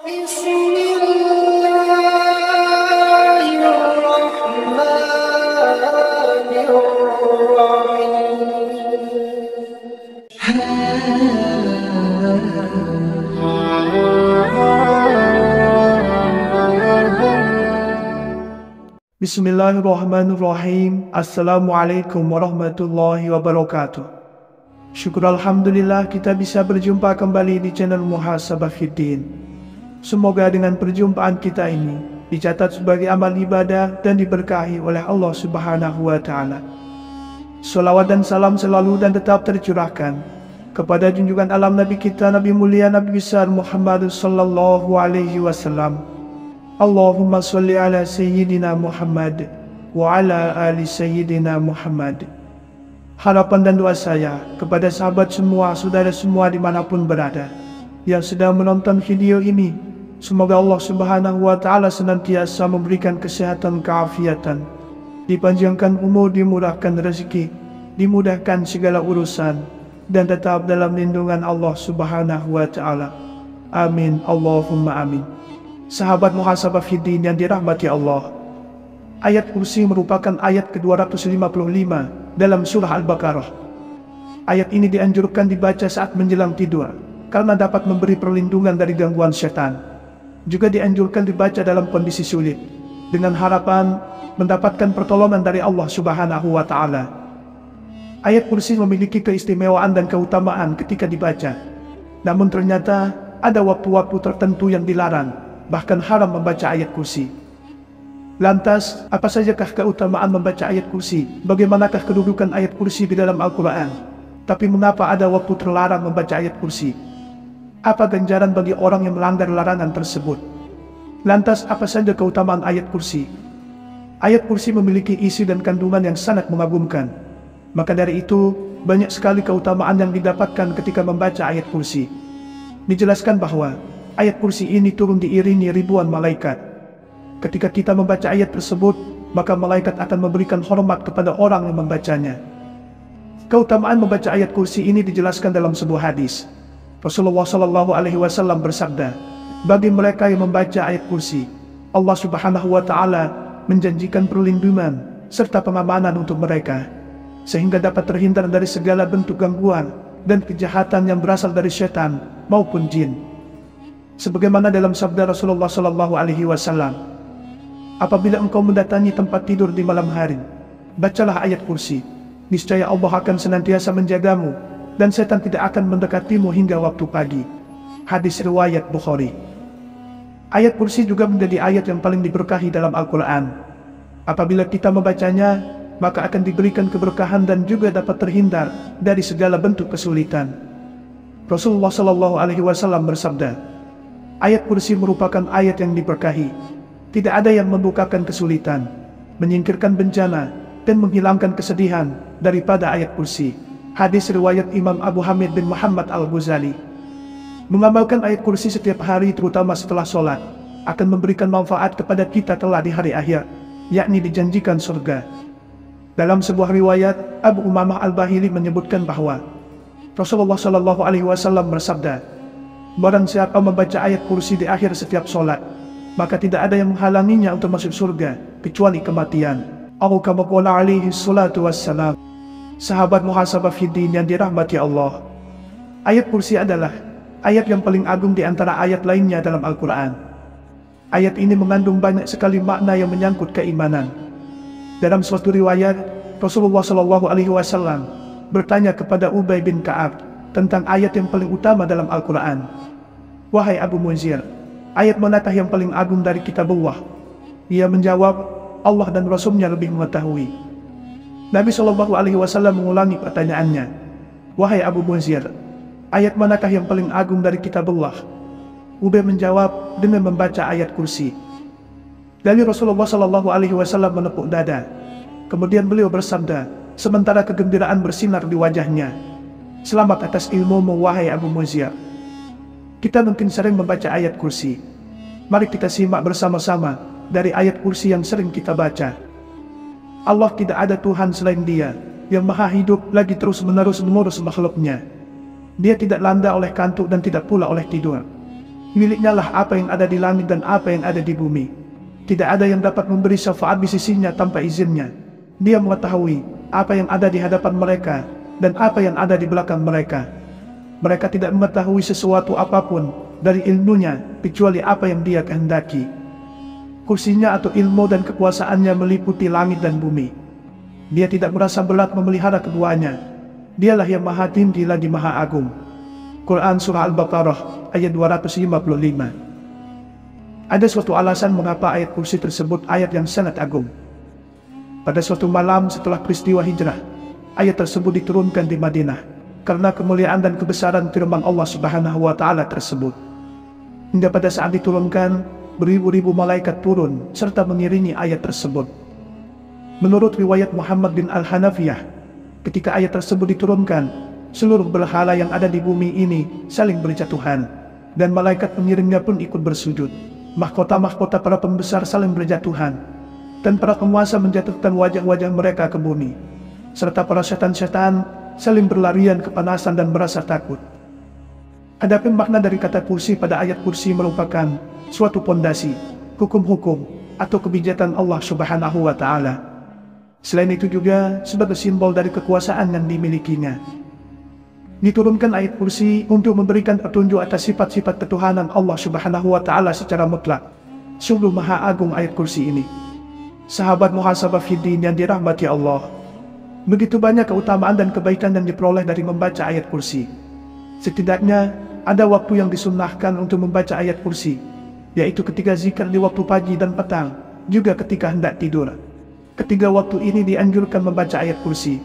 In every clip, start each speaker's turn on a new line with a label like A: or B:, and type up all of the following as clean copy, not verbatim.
A: بسم الله الرحمن الرحيم.
B: Bismillahirrahmanirrahim. Assalamualaikum warahmatullahi wabarakatuh. Syukur Alhamdulillah kita bisa berjumpa kembali di channel Muhasabah Fiddin. Semoga dengan perjumpaan kita ini dicatat sebagai amal ibadah dan diberkahi oleh Allah Subhanahu wa Ta'ala. Salawat dan salam selalu dan tetap tercurahkan kepada junjungan alam Nabi kita, Nabi mulia, Nabi besar Muhammad sallallahu alaihi wasallam. Allahumma salli ala Sayyidina Muhammad wa ala ali Sayyidina Muhammad. Harapan dan doa saya kepada sahabat semua, saudara semua dimanapun berada yang sedang menonton video ini, semoga Allah Subhanahu wa Ta'ala senantiasa memberikan kesehatan, keafiatan, dipanjangkan umur, dimurahkan rezeki, dimudahkan segala urusan, dan tetap dalam lindungan Allah Subhanahu wa Ta'ala. Amin, Allahumma amin. Sahabat Muhasabah Fiddin yang dirahmati Allah, ayat kursi merupakan ayat ke-255 dalam surah Al-Baqarah. Ayat ini dianjurkan dibaca saat menjelang tidur karena dapat memberi perlindungan dari gangguan setan. Juga dianjurkan dibaca dalam kondisi sulit dengan harapan mendapatkan pertolongan dari Allah Subhanahu wa Ta'ala. Ayat kursi memiliki keistimewaan dan keutamaan ketika dibaca. Namun ternyata ada waktu-waktu tertentu yang dilarang, bahkan haram membaca ayat kursi. Lantas, apa sajakah keutamaan membaca ayat kursi? Bagaimanakah kedudukan ayat kursi di dalam Al-Quran? Tapi mengapa ada waktu terlarang membaca ayat kursi? Apa ganjaran bagi orang yang melanggar larangan tersebut? Lantas, apa saja keutamaan ayat kursi? Ayat kursi memiliki isi dan kandungan yang sangat mengagumkan. Maka dari itu, banyak sekali keutamaan yang didapatkan ketika membaca ayat kursi. Dijelaskan bahwa ayat kursi ini turun diiringi ribuan malaikat. Ketika kita membaca ayat tersebut, maka malaikat akan memberikan hormat kepada orang yang membacanya. Keutamaan membaca ayat kursi ini dijelaskan dalam sebuah hadis. Rasulullah Shallallahu Alaihi Wasallam bersabda, bagi mereka yang membaca ayat kursi, Allah Subhanahu wa Ta'ala menjanjikan perlindungan serta pengamanan untuk mereka, sehingga dapat terhindar dari segala bentuk gangguan dan kejahatan yang berasal dari setan maupun jin. Sebagaimana dalam sabda Rasulullah Shallallahu Alaihi Wasallam, apabila engkau mendatangi tempat tidur di malam hari, bacalah ayat kursi. Niscaya Allah akan senantiasa menjagamu dan setan tidak akan mendekatimu hingga waktu pagi. Hadis riwayat Bukhari. Ayat kursi juga menjadi ayat yang paling diberkahi dalam Al-Quran. Apabila kita membacanya, maka akan diberikan keberkahan dan juga dapat terhindar dari segala bentuk kesulitan. Rasulullah Shallallahu Alaihi Wasallam bersabda, ayat kursi merupakan ayat yang diberkahi. Tidak ada yang membukakan kesulitan, menyingkirkan bencana, dan menghilangkan kesedihan daripada ayat kursi. Hadis riwayat Imam Abu Hamid bin Muhammad Al-Ghazali. Mengamalkan ayat kursi setiap hari, terutama setelah sholat, akan memberikan manfaat kepada kita kelak di hari akhir, yakni dijanjikan surga. Dalam sebuah riwayat, Abu Umamah Al-Bahili menyebutkan bahwa Rasulullah Shallallahu Alaihi Wasallam bersabda, barang siapa membaca ayat kursi di akhir setiap sholat, maka tidak ada yang menghalanginya untuk masuk surga kecuali kematian. Atau kama qala alaihi salatu wassalam. Sahabat Muhasabah Fiddin yang dirahmati Allah, ayat kursi adalah ayat yang paling agung di antara ayat lainnya dalam Al-Quran. Ayat ini mengandung banyak sekali makna yang menyangkut keimanan. Dalam suatu riwayat, Rasulullah Shallallahu Alaihi Wasallam bertanya kepada Ubay bin Ka'ab tentang ayat yang paling utama dalam Al-Quran. Wahai Abu Munzir, ayat manakah yang paling agung dari kitabullah? Ia menjawab, Allah dan Rasulnya lebih mengetahui. Nabi Shallallahu Alaihi Wasallam mengulangi pertanyaannya, wahai Abu Munzir, ayat manakah yang paling agung dari kitabullah? Ubay menjawab dengan membaca ayat kursi. Lalu Rasulullah Shallallahu Alaihi Wasallam menepuk dada. Kemudian beliau bersabda, sementara kegembiraan bersinar di wajahnya, selamat atas ilmumu wahai Abu Munzir. Kita mungkin sering membaca ayat kursi. Mari kita simak bersama-sama dari ayat kursi yang sering kita baca. Allah tidak ada Tuhan selain Dia, yang maha hidup lagi terus-menerus mengurus makhluknya. Dia tidak landa oleh kantuk dan tidak pula oleh tidur. Miliknya lah apa yang ada di langit dan apa yang ada di bumi. Tidak ada yang dapat memberi syafaat di sisinya tanpa izinnya. Dia mengetahui apa yang ada di hadapan mereka dan apa yang ada di belakang mereka. Mereka tidak mengetahui sesuatu apapun dari ilmunya kecuali apa yang dia kehendaki. Kursinya atau ilmu dan kekuasaannya meliputi langit dan bumi. Dia tidak merasa berat memelihara keduanya. Dialah yang maha tinggi lagi maha agung. Quran Surah Al-Baqarah ayat 255. Ada suatu alasan mengapa ayat kursi tersebut ayat yang sangat agung. Pada suatu malam setelah peristiwa hijrah, ayat tersebut diturunkan di Madinah karena kemuliaan dan kebesaran firman Allah Subhanahu wa Ta'ala tersebut. Hingga pada saat diturunkan, beribu-ribu malaikat turun serta mengiringi ayat tersebut. Menurut riwayat Muhammad bin Al-Hanafiyah, ketika ayat tersebut diturunkan, seluruh berhala yang ada di bumi ini saling berjatuhan, dan malaikat pengiringnya pun ikut bersujud. Mahkota-mahkota para pembesar saling berjatuhan, dan para penguasa menjatuhkan wajah-wajah mereka ke bumi, serta para setan-setan saling berlarian kepanasan dan merasa takut. Adapun makna dari kata kursi pada ayat kursi merupakan suatu pondasi, hukum-hukum, atau kebijakan Allah Subhanahu wa Ta'ala. Selain itu juga sebagai simbol dari kekuasaan yang dimilikinya. Diturunkan ayat kursi untuk memberikan petunjuk atas sifat-sifat ketuhanan Allah Subhanahu wa Ta'ala secara mutlak. Sungguh maha agung ayat kursi ini. Sahabat muhasabah fiddin yang dirahmati Allah, begitu banyak keutamaan dan kebaikan yang diperoleh dari membaca ayat kursi. Setidaknya ada waktu yang disunnahkan untuk membaca ayat kursi, yaitu ketika zikir di waktu pagi dan petang, juga ketika hendak tidur. Ketiga waktu ini dianjurkan membaca ayat kursi.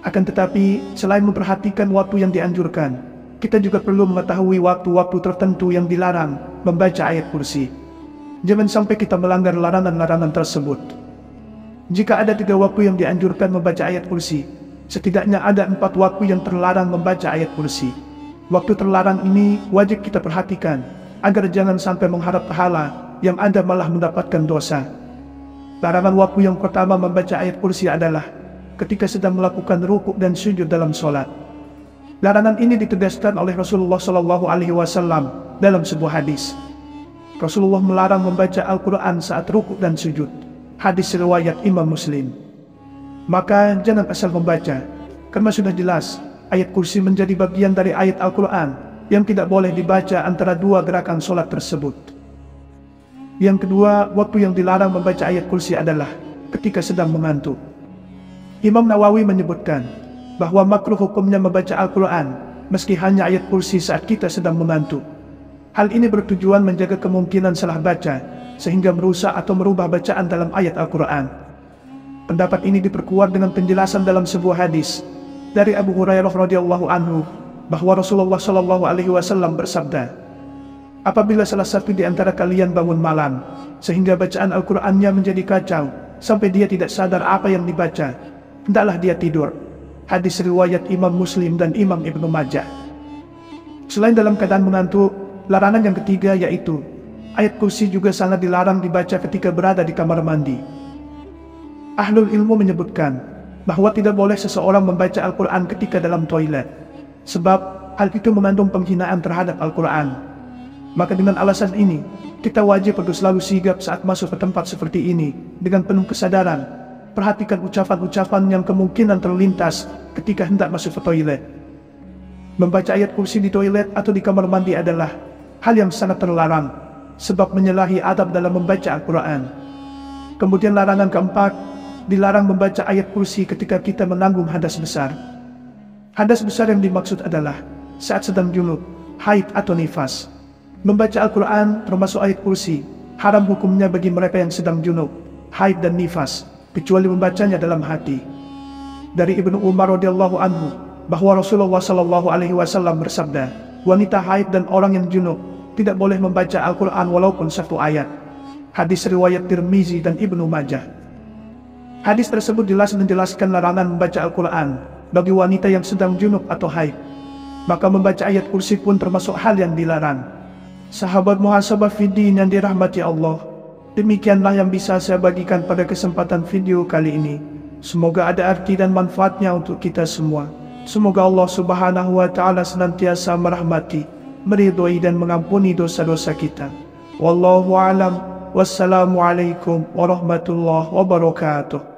B: Akan tetapi, selain memperhatikan waktu yang dianjurkan, kita juga perlu mengetahui waktu-waktu tertentu yang dilarang membaca ayat kursi. Jangan sampai kita melanggar larangan-larangan tersebut. Jika ada 3 waktu yang dianjurkan membaca ayat kursi, setidaknya ada 4 waktu yang terlarang membaca ayat kursi. Waktu terlarang ini wajib kita perhatikan, agar jangan sampai mengharap pahala, yang ada malah mendapatkan dosa. Larangan waktu yang pertama membaca ayat kursi adalah ketika sedang melakukan rukuk dan sujud dalam sholat. Larangan ini ditegaskan oleh Rasulullah SAW dalam sebuah hadis. Rasulullah melarang membaca Al-Quran saat rukuk dan sujud. Hadis riwayat Imam Muslim. Maka jangan asal membaca, karena sudah jelas ayat kursi menjadi bagian dari ayat Al-Quran yang tidak boleh dibaca antara 2 gerakan sholat tersebut. Yang kedua, waktu yang dilarang membaca ayat kursi adalah ketika sedang mengantuk. Imam Nawawi menyebutkan bahwa makruh hukumnya membaca Al-Quran meski hanya ayat kursi saat kita sedang mengantuk. Hal ini bertujuan menjaga kemungkinan salah baca sehingga merusak atau merubah bacaan dalam ayat Al-Quran. Pendapat ini diperkuat dengan penjelasan dalam sebuah hadis dari Abu Hurairah radhiyallahu anhu bahwa Rasulullah SAW bersabda, apabila salah satu di antara kalian bangun malam sehingga bacaan Al-Qurannya menjadi kacau sampai dia tidak sadar apa yang dibaca, hendaklah dia tidur. Hadis riwayat Imam Muslim dan Imam Ibnu Majah. Selain dalam keadaan mengantuk, larangan yang ketiga yaitu ayat kursi juga sangat dilarang dibaca ketika berada di kamar mandi. Ahlul ilmu menyebutkan bahwa tidak boleh seseorang membaca Al-Quran ketika dalam toilet, sebab hal itu mengandung penghinaan terhadap Al-Quran. Maka dengan alasan ini, kita wajib untuk selalu sigap saat masuk ke tempat seperti ini dengan penuh kesadaran. Perhatikan ucapan-ucapan yang kemungkinan terlintas ketika hendak masuk ke toilet. Membaca ayat kursi di toilet atau di kamar mandi adalah hal yang sangat terlarang, sebab menyalahi adab dalam membaca Al-Quran. Kemudian larangan keempat, dilarang membaca ayat kursi ketika kita menanggung hadas besar. Hadas besar yang dimaksud adalah saat sedang junub, haid atau nifas. Membaca Al-Quran termasuk ayat kursi, haram hukumnya bagi mereka yang sedang junub, haid dan nifas, kecuali membacanya dalam hati. Dari Ibnu Umar radhiyallahu anhu bahwa Rasulullah SAW bersabda, wanita haid dan orang yang junub tidak boleh membaca Al-Quran walaupun 1 ayat. Hadis riwayat Tirmizi dan Ibnu Majah. Hadis tersebut jelas menjelaskan larangan membaca Al-Quran bagi wanita yang sedang junub atau haid. Maka membaca ayat kursi pun termasuk hal yang dilarang. Sahabat muhasabah fiddin yang dirahmati Allah, demikianlah yang bisa saya bagikan pada kesempatan video kali ini. Semoga ada arti dan manfaatnya untuk kita semua. Semoga Allah Subhanahu wa Ta'ala senantiasa merahmati, meridhoi dan mengampuni dosa-dosa kita. Wallahu a'lam. Wassalamualaikum warahmatullahi wabarakatuh.